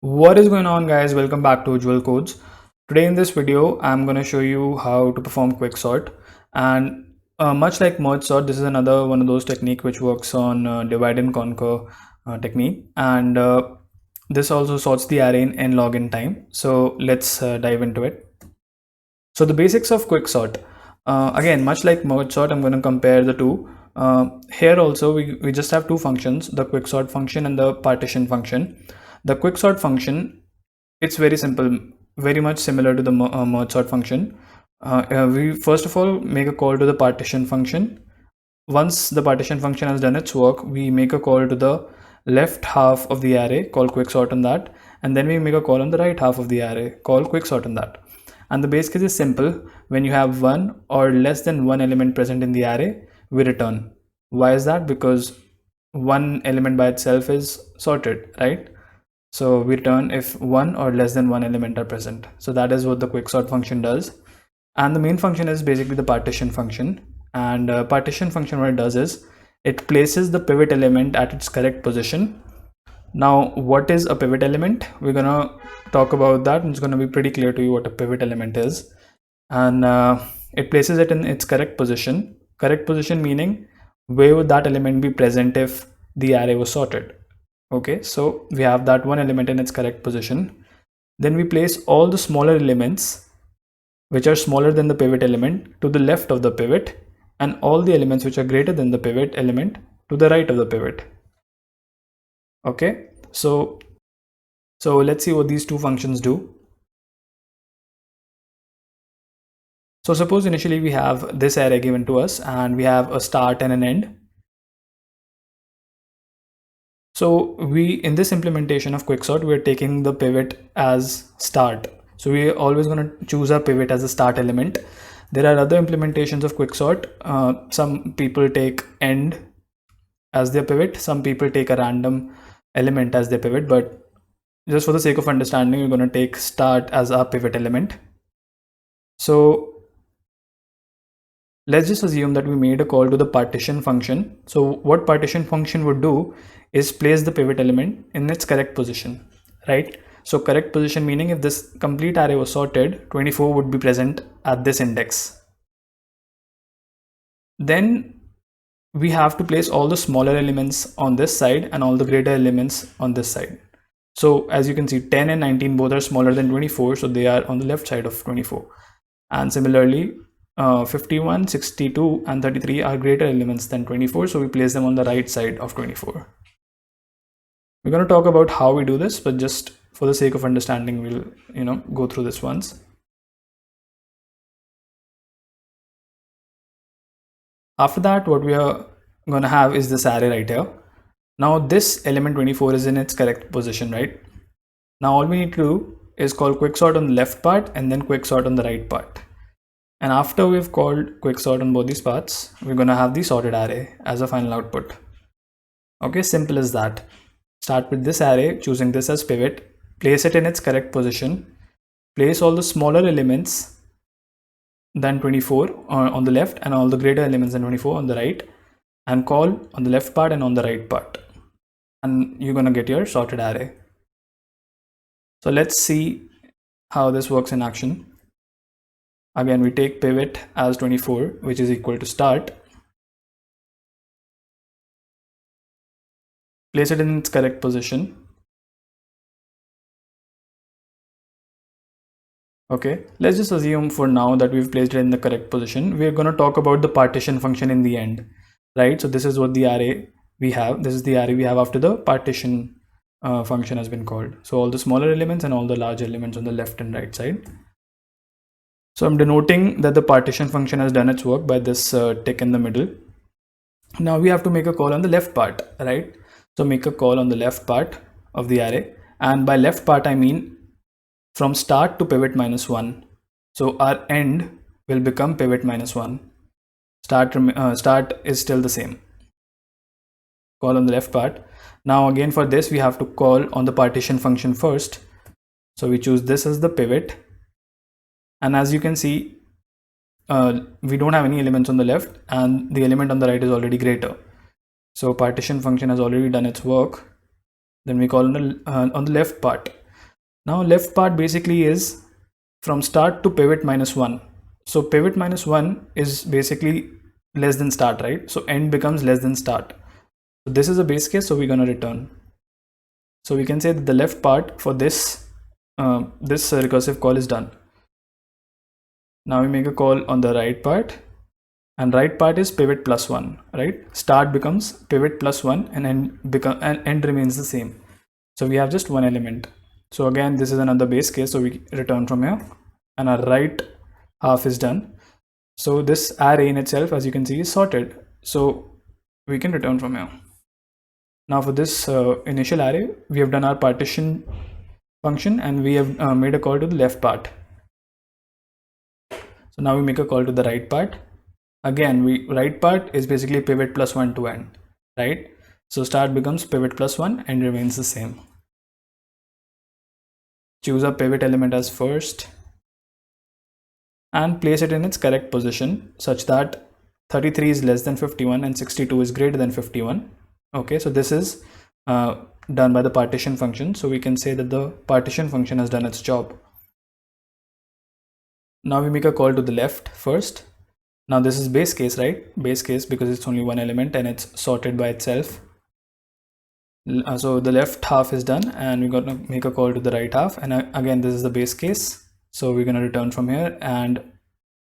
What is going on, guys? Welcome back to Ujjwal Codes. Today in this video I'm going to show you how to perform quicksort, and much like merge sort, this is another one of those technique which works on divide and conquer technique, and this also sorts the array in n log n time. So let's dive into it. So the basics of quicksort, again, much like merge sort, I'm going to compare the two. Here also we just have two functions, the quicksort function and the partition function. The quicksort function, it's very simple, very much similar to the merge sort function. We first of all make a call to the partition function. Once the partition function has done its work, we make a call to the left half of the array, call quicksort on that, and then we make a call on the right half of the array, call quicksort on that. And the base case is simple: when you have one or less than one element present in the array, we return. Why is that? Because one element by itself is sorted, right? So we return if one or less than one element are present. So that is what the quicksort function does. And the main function is basically the partition function. And partition function, what it does is it places the pivot element at its correct position. Now, what is a pivot element? We're gonna talk about that, and it's gonna be pretty clear to you what a pivot element is. And it places it in its correct position. Correct position meaning where would that element be present if the array was sorted? Okay, so we have that one element in its correct position. Then we place all the smaller elements which are smaller than the pivot element to the left of the pivot, and all the elements which are greater than the pivot element to the right of the pivot. Okay, so let's see what these two functions do. So suppose initially we have this array given to us, and we have a start and an end. So in this implementation of quicksort, we're taking the pivot as start. So we're always going to choose our pivot as a start element. There are other implementations of quicksort. Some people take end as their pivot. Some people take a random element as their pivot. But just for the sake of understanding, we're going to take start as our pivot element. So let's just assume that we made a call to the partition function. So what partition function would do is place the pivot element in its correct position, right? So correct position meaning if this complete array was sorted, 24 would be present at this index. Then we have to place all the smaller elements on this side and all the greater elements on this side. So as you can see, 10 and 19 both are smaller than 24, so they are on the left side of 24. And similarly, 51, 62 and 33 are greater elements than 24, so we place them on the right side of 24. We're going to talk about how we do this, but just for the sake of understanding, we'll go through this once. After that, what we are going to have is this array right here. Now this element 24 is in its correct position, right? Now all we need to do is call quicksort on the left part and then quicksort on the right part. And after we've called quicksort on both these parts, we're going to have the sorted array as a final output. Okay, simple as that. Start with this array, choosing this as pivot, place it in its correct position, place all the smaller elements than 24 on the left and all the greater elements than 24 on the right, and call on the left part and on the right part. And you're going to get your sorted array. So let's see how this works in action. Again, we take pivot as 24, which is equal to start. Place it in its correct position. Okay, let's just assume for now that we've placed it in the correct position. We're going to talk about the partition function in the end, right? So this is what the array we have. This is the array we have after the partition function has been called. So all the smaller elements and all the large elements on the left and right side. So I'm denoting that the partition function has done its work by this tick in the middle. Now we have to make a call on the left part, right? So make a call on the left part of the array. And by left part, I mean from start to pivot minus 1. So our end will become pivot minus 1. Start is still the same. Call on the left part. Now again for this, we have to call on the partition function first. So we choose this as the pivot. And as you can see, we don't have any elements on the left and the element on the right is already greater. So partition function has already done its work. Then we call on the left part. Now left part basically is from start to pivot minus 1. So pivot minus 1 is basically less than start, right? So end becomes less than start. So this is a base case, so we're going to return. So we can say that the left part for this recursive call is done. Now we make a call on the right part, and right part is pivot plus 1, right? Start becomes pivot plus 1 and end remains the same. So we have just one element. So again, this is another base case, so we return from here, and our right half is done. So this array in itself, as you can see, is sorted, so we can return from here. Now for this initial array, we have done our partition function, and we have made a call to the left part. So now we make a call to the right part. Again, right part is basically pivot plus 1 to end, right? So start becomes pivot plus 1 and remains the same. Choose a pivot element as first and place it in its correct position such that 33 is less than 51 and 62 is greater than 51. Okay, so this is done by the partition function. So we can say that the partition function has done its job. Now we make a call to the left first. Now this is base case, right? Base case because it's only one element and it's sorted by itself. So the left half is done, and we're going to make a call to the right half, and again this is the base case, so we're going to return from here, and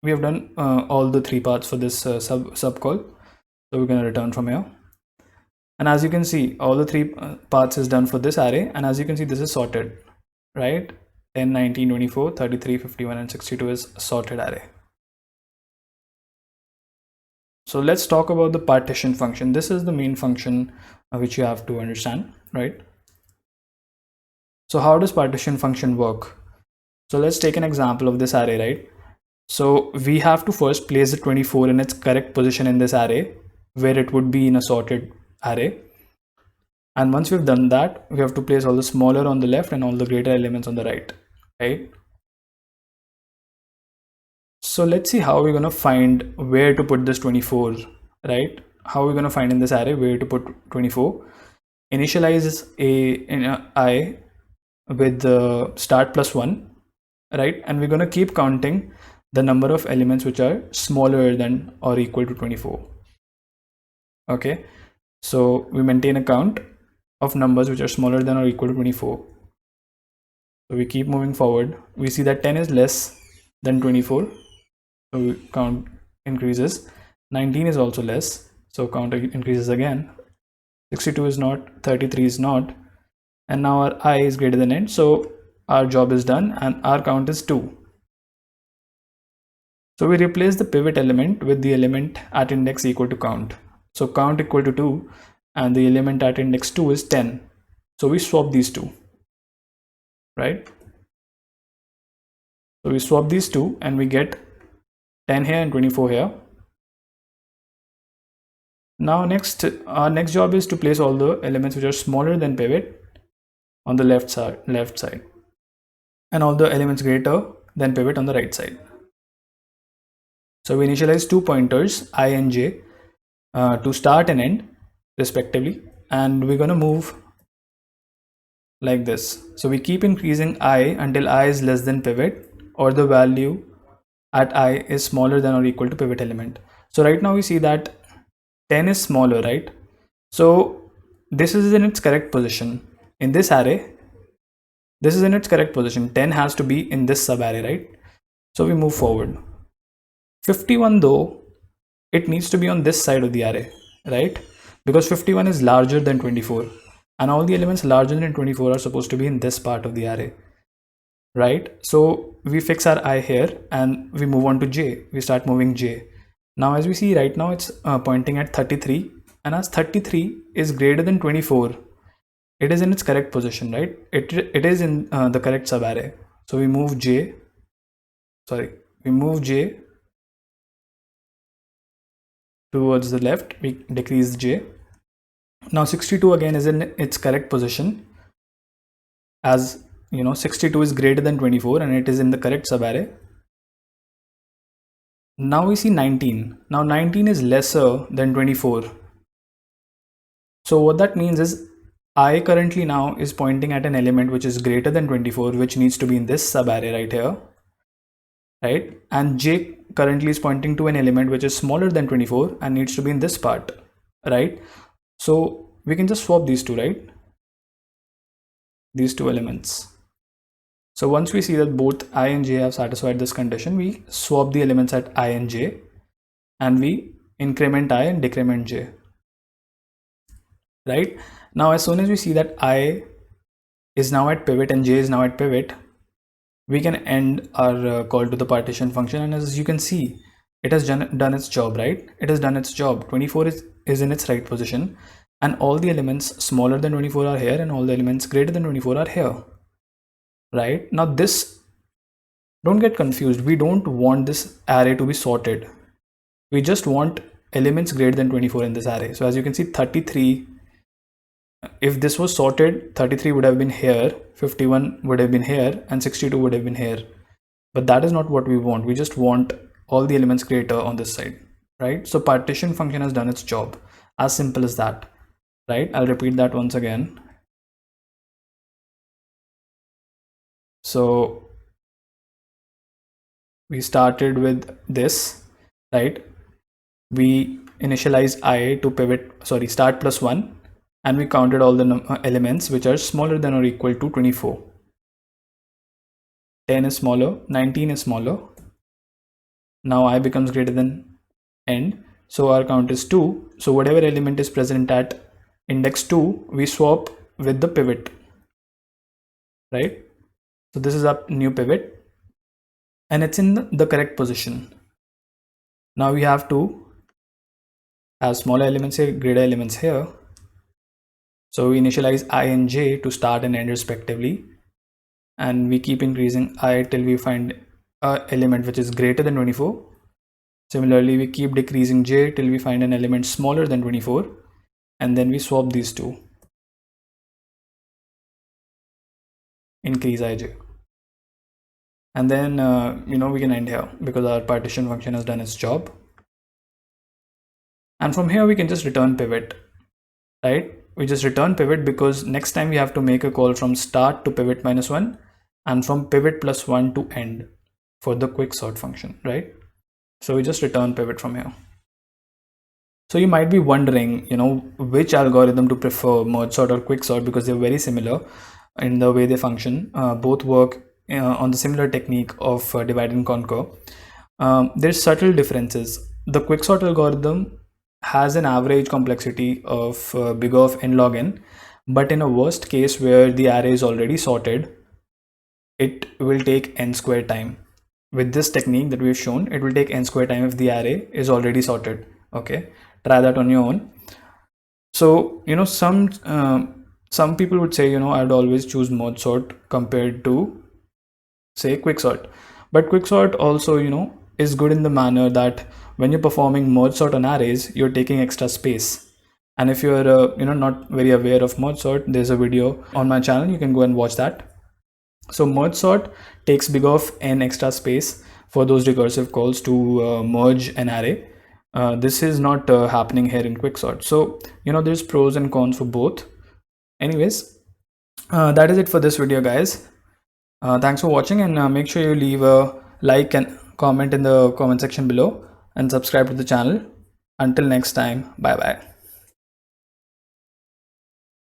we have done all the three parts for this sub call, so we're going to return from here. And as you can see, all the three parts is done for this array, and as you can see, this is sorted, right? 10, 19, 24, 33, 51 and 62 is sorted array. So let's talk about the partition function. This is the main function which you have to understand, right? So how does partition function work? So let's take an example of this array, right? So we have to first place the 24 in its correct position in this array where it would be in a sorted array. And once we've done that, we have to place all the smaller on the left and all the greater elements on the right, right? So let's see how we're going to find where to put this 24, right? How we're going to find in this array where to put 24. Initialize I with the start plus 1, right? And we're going to keep counting the number of elements which are smaller than or equal to 24. Okay, so we maintain a count of numbers which are smaller than or equal to 24. So we keep moving forward. We see that 10 is less than 24. So count increases. 19 is also less, so count increases again. 62 is not, 33 is not, and now our I is greater than end, so our job is done and our count is 2. So we replace the pivot element with the element at index equal to count. So count equal to 2 and the element at index 2 is 10. So we swap these two, right? So we swap these two and we get 10 here and 24 here. Now our next job is to place all the elements which are smaller than pivot on the left side and all the elements greater than pivot on the right side. So we initialize two pointers I and j to start and end respectively, and we're going to move like this. So we keep increasing I until I is less than pivot or the value at I is smaller than or equal to pivot element. So right now we see that 10 is smaller, right? So this is in its correct position in this array. This is in its correct position. 10 has to be in this sub array, right? So we move forward. 51 though, it needs to be on this side of the array, right? Because 51 is larger than 24 and all the elements larger than 24 are supposed to be in this part of the array, right? So we fix our I here and we move on to j. We start moving j. Now as we see right now, it's pointing at 33, and as 33 is greater than 24, it is in its correct position, right? It is in the correct sub array. So we move j towards the left, we decrease j. Now 62 again is in its correct position, as you know 62 is greater than 24 and it is in the correct sub array. Now we see 19. Now 19 is lesser than 24. So what that means is I currently now is pointing at an element which is greater than 24, which needs to be in this subarray right here, right? And j currently is pointing to an element which is smaller than 24 and needs to be in this part, right? So we can just swap these two, right? These two elements. So once we see that both I and j have satisfied this condition, we swap the elements at I and j, and we increment I and decrement j, right? Now as soon as we see that I is now at pivot and j is now at pivot, we can end our call to the partition function, and as you can see, it has done its job, right? It has done its job. 24 is in its right position, and all the elements smaller than 24 are here, and all the elements greater than 24 are here, right? Now this, don't get confused, we don't want this array to be sorted. We just want elements greater than 24 in this array. So as you can see, 33, if this was sorted, 33 would have been here, 51 would have been here, and 62 would have been here. But that is not what we want. We just want all the elements greater on this side, right? So partition function has done its job. As simple as that, right? I'll repeat that once again. So we started with this, right? We initialize I to pivot, sorry, start plus 1, and we counted all the elements which are smaller than or equal to 24. 10 is smaller, 19 is smaller. Now I becomes greater than end, so our count is 2. So whatever element is present at index 2, we swap with the pivot, right? So this is our new pivot, and it's in the correct position. Now we have to have smaller elements here, greater elements here. So we initialize I and j to start and end respectively, and we keep increasing I till we find an element which is greater than 24. Similarly, we keep decreasing j till we find an element smaller than 24, and then we swap these two. Increase ij. And then, we can end here because our partition function has done its job. And from here, we can just return pivot, right? We just return pivot because next time we have to make a call from start to pivot -1 and from pivot +1 to end for the quick sort function, right? So we just return pivot from here. So you might be wondering, which algorithm to prefer, merge sort or quick sort, because they're very similar in the way they function. Both work on the similar technique of divide and conquer. There's subtle differences. The quick sort algorithm has an average complexity of big of n log n, but in a worst case where the array is already sorted, it will take n square time. With this technique that we've shown, it will take n square time if the array is already sorted. Okay, try that on your own. So some people would say, I'd always choose merge sort compared to say quick sort, but quick sort also is good in the manner that when you're performing merge sort on arrays, you're taking extra space. And if you're not very aware of merge sort, there's a video on my channel, you can go and watch that. So merge sort takes big of n extra space for those recursive calls to merge an array. This is not happening here in quick sort. So there's pros and cons for both. Anyways, that is it for this video, guys. Thanks for watching, and make sure you leave a like and comment in the comment section below and subscribe to the channel. Until next time, bye bye.